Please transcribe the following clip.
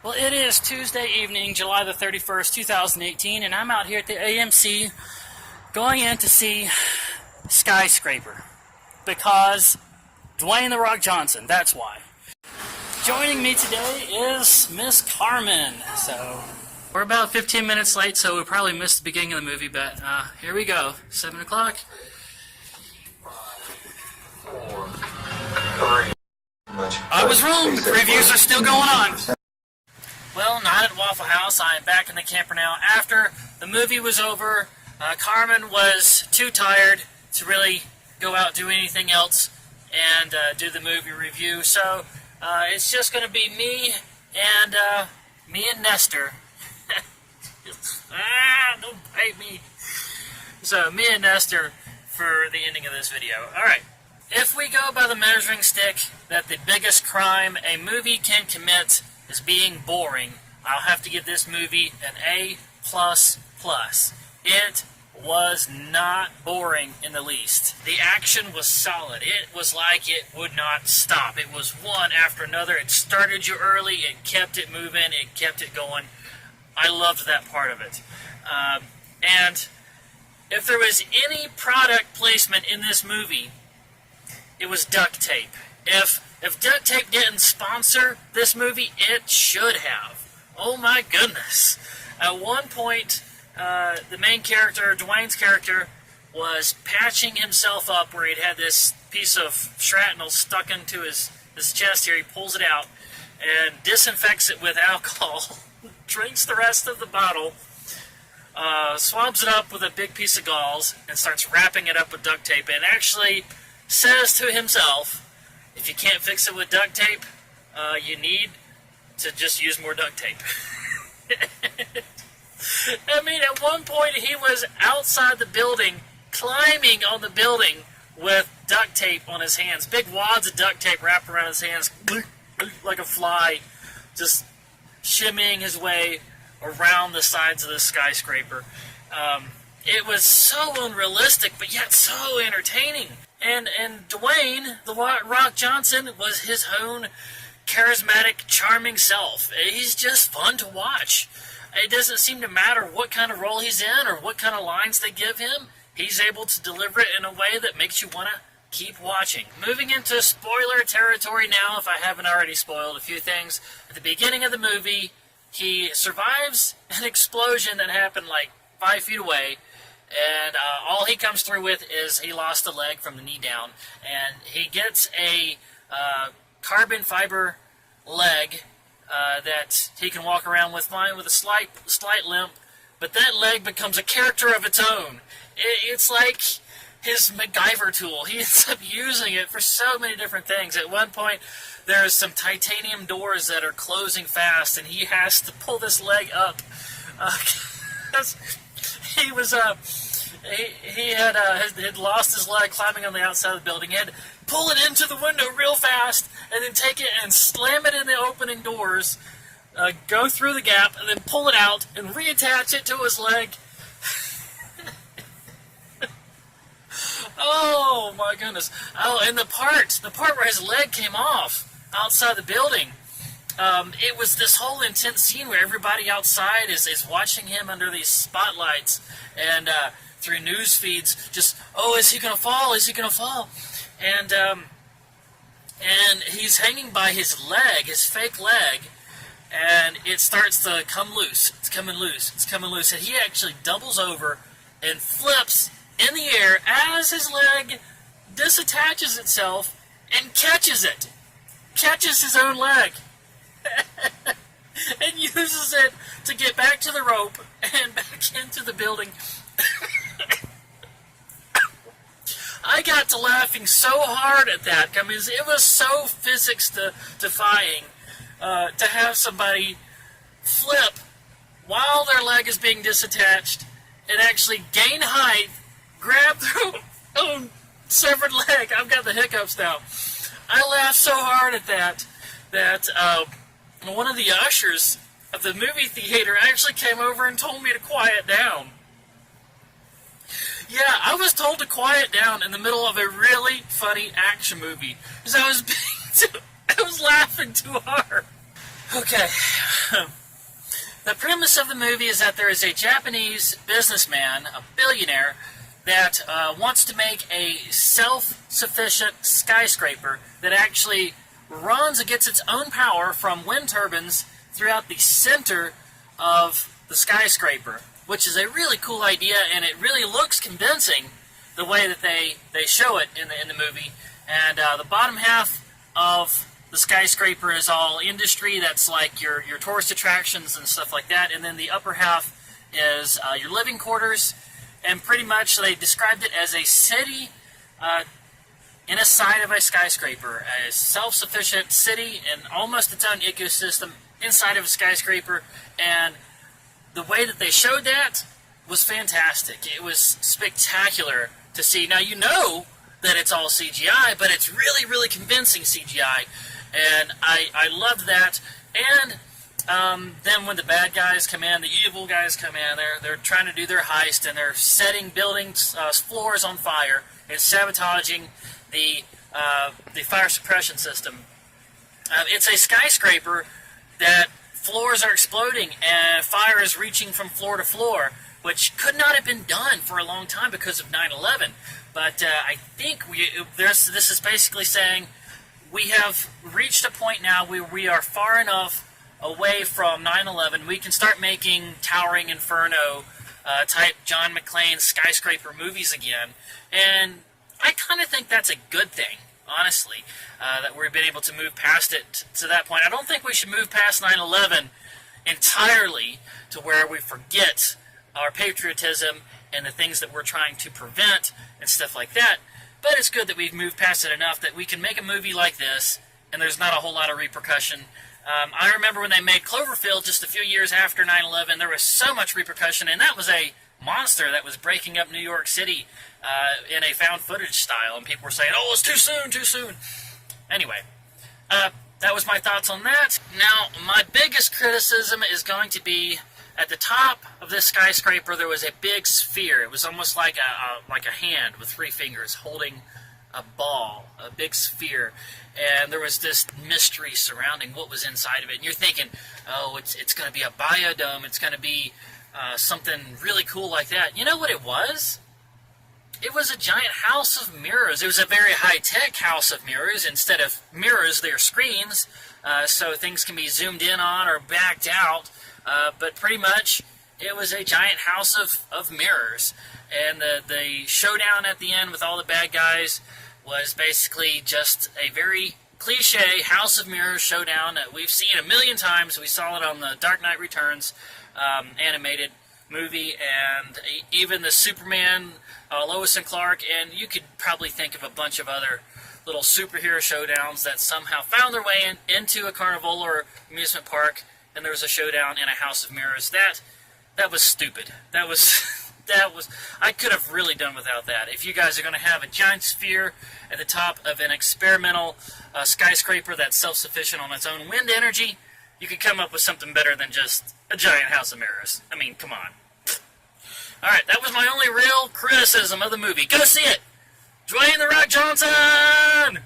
Well, it is Tuesday evening, July the 31st, 2018, and I'm out here at the AMC going in to see Skyscraper because Dwayne "The Rock" Johnson, that's why. Joining me today is Miss Carmen. So, we're about 15 minutes late, so we probably missed the beginning of the movie, but here we go, 7 o'clock. I was wrong, the previews are still going on. Well, not at Waffle House. I am back in the camper now. After the movie was over, Carmen was too tired to really go out and do anything else and do the movie review. So it's just going to be me and Nestor. Don't bite me. So me and Nestor for the ending of this video. All right. If we go by the measuring stick that the biggest crime a movie can commit is being boring, I'll have to give this movie an A++. It was not boring in the least. The action was solid. It was like it would not stop. It was one after another. It started you early. It kept it moving. It kept it going. I loved that part of it. And if there was any product placement in this movie, it was duct tape. If duct tape didn't sponsor this movie, it should have. Oh my goodness. At one point, the main character, Dwayne's character, was patching himself up where he'd had this piece of shrapnel stuck into his chest here. He pulls it out and disinfects it with alcohol, drinks the rest of the bottle, swabs it up with a big piece of gauze, and starts wrapping it up with duct tape, and actually says to himself, if you can't fix it with duct tape, you need to just use more duct tape. I mean, at one point he was outside the building, climbing on the building with duct tape on his hands. Big wads of duct tape wrapped around his hands, like a fly, just shimmying his way around the sides of the skyscraper. It was so unrealistic, but yet so entertaining. And Dwayne, The Rock Johnson, was his own charismatic, charming self. He's just fun to watch. It doesn't seem to matter what kind of role he's in or what kind of lines they give him. He's able to deliver it in a way that makes you want to keep watching. Moving into spoiler territory now, if I haven't already spoiled a few things. At the beginning of the movie, he survives an explosion that happened like 5 feet away. And all he comes through with is he lost a leg from the knee down. And he gets a carbon fiber leg that he can walk around with fine with a slight limp. But that leg becomes a character of its own. It's like his MacGyver tool. He ends up using it for so many different things. At one point, there's some titanium doors that are closing fast, and he has to pull this leg up. He was he had lost his leg climbing on the outside of the building. He had to pull it into the window real fast and then take it and slam it in the opening doors, go through the gap, and then pull it out and reattach it to his leg. Oh my goodness. Oh, and the part where his leg came off outside the building, it was this whole intense scene where everybody outside is watching him under these spotlights and through news feeds, just, oh, is he going to fall? Is he going to fall? And he's hanging by his leg, his fake leg, and it starts to come loose. It's coming loose. It's coming loose. And he actually doubles over and flips in the air as his leg disattaches itself and catches it. Catches his own leg. And uses it to get back to the rope and back into the building. I got to laughing so hard at that. I mean, it was so physics-defying to have somebody flip while their leg is being disattached and actually gain height, grab their own severed leg. I've got the hiccups now. I laughed so hard at that one of the ushers of the movie theater actually came over and told me to quiet down. Yeah, I was told to quiet down in the middle of a really funny action movie because I was laughing too hard. Okay. The premise of the movie is that there is a Japanese businessman, a billionaire, that wants to make a self-sufficient skyscraper that actually runs and gets its own power from wind turbines throughout the center of the skyscraper, which is a really cool idea, and it really looks convincing the way that they show it in the movie. And the bottom half of the skyscraper is all industry. That's like your tourist attractions and stuff like that. And then the upper half is your living quarters. And pretty much they described it as a city in a side of a skyscraper, a self-sufficient city and almost its own ecosystem inside of a skyscraper. And the way that they showed that was fantastic. It was spectacular to see. Now, you know that it's all CGI, but it's really, really convincing CGI. And I loved that. And then when the bad guys come in, the evil guys come in, they're trying to do their heist, and they're setting buildings, floors on fire, and sabotaging the fire suppression system. It's a skyscraper that floors are exploding, and fire is reaching from floor to floor, which could not have been done for a long time because of 9/11. But I think this is basically saying we have reached a point now where we are far enough away from 9/11, we can start making Towering Inferno type John McClane's Skyscraper movies again. And I kind of think that's a good thing, honestly, that we've been able to move past it to that point. I don't think we should move past 9/11 entirely to where we forget our patriotism and the things that we're trying to prevent and stuff like that. But it's good that we've moved past it enough that we can make a movie like this and there's not a whole lot of repercussion. I remember when they made Cloverfield just a few years after 9/11, there was so much repercussion, and that was a monster that was breaking up New York City in a found footage style, and people were saying, oh, it's too soon, too soon. Anyway, that was my thoughts on that. Now, my biggest criticism is going to be at the top of this skyscraper, there was a big sphere. It was almost like a hand with 3 fingers holding a ball, a big sphere. And there was this mystery surrounding what was inside of it. And you're thinking, oh, it's going to be a biodome. It's going to be something really cool like that. You know what it was? It was a giant house of mirrors. It was a very high-tech house of mirrors. Instead of mirrors, they're screens, so things can be zoomed in on or backed out. But pretty much, it was a giant house of mirrors. And the showdown at the end with all the bad guys was basically just a very cliche House of Mirrors showdown that we've seen a million times. We saw it on the Dark Knight Returns animated movie, and even the Superman, Lois and Clark, and you could probably think of a bunch of other little superhero showdowns that somehow found their way into a carnival or amusement park, and there was a showdown in a House of Mirrors. That was stupid. That was I could have really done without that. If you guys are going to have a giant sphere at the top of an experimental skyscraper that's self-sufficient on its own wind energy, you could come up with something better than just a giant house of mirrors. I mean, come on. Alright, that was my only real criticism of the movie. Go see it! Dwayne "The Rock" Johnson!